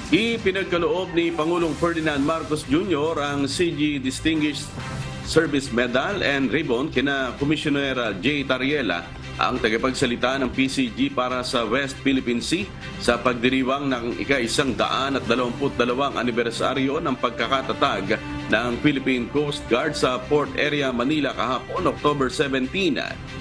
Ipinagkaloob ni Pangulong Ferdinand Marcos Jr. ang CG Distinguished Service Medal and Ribbon kina Commissioner J. Tariela, ang tagapagsalita ng PCG para sa West Philippine Sea sa pagdiriwang ng ika-122 anibersaryo ng pagkakatatag ng Philippine Coast Guard sa Port Area, Manila kahapon, October 17.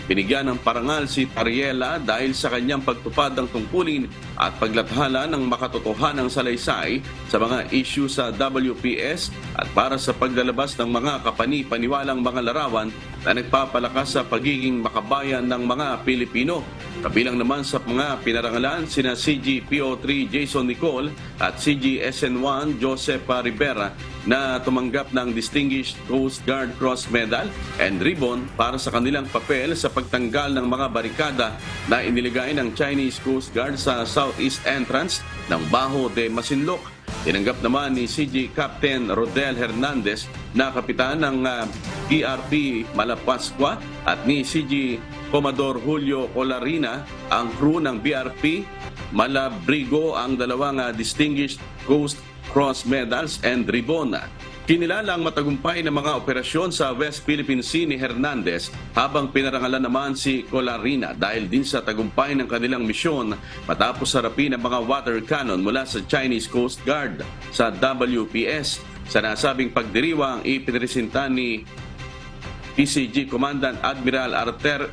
Binigyan ng parangal si Tariela dahil sa kanyang pagtupad ng tungkulin at paglathala ng makatotohanang salaysay sa mga issue sa WPS at para sa paglalabas ng mga kapani-paniwalang mga larawan na nagpapalakas sa pagiging makabayan ng mga Pilipino. Kabilang naman sa mga pinarangalan sina CG PO3 Jason Nicole at CG SN1 Joseph Rivera na tumanggap ng Distinguished Coast Guard Cross Medal and Ribbon para sa kanilang papel sa pagtanggal ng mga barikada na iniligay ng Chinese Coast Guard sa southeast entrance ng Bajo de Masinloc. Tinanggap naman ni CG Captain Rodel Hernandez na kapitan ng PRP Malapascua at ni CG Commodore Julio Colarina ang crew ng BRP Malabrigo ang dalawang Distinguished Coast Cross Medals and Ribbon. Kinilala ang matagumpay ng mga operasyon sa West Philippine Sea ni Hernandez habang pinarangalan naman si Colarina dahil din sa tagumpay ng kanilang misyon matapos harapin ang mga water cannon mula sa Chinese Coast Guard sa WPS. Sa nasabing pagdiriwang, ipinresinta ni PCG Commandant Admiral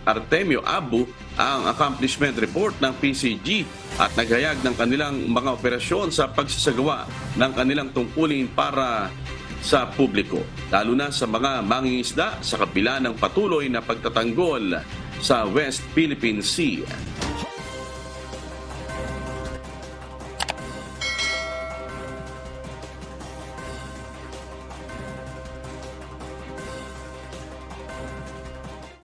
Artemio Abu ang accomplishment report ng PCG at naghayag ng kanilang mga operasyon sa pagsasagawa ng kanilang tungkulin para sa publiko, lalo na sa mga mangingisda sa kabila ng patuloy na pagtatanggol sa West Philippine Sea.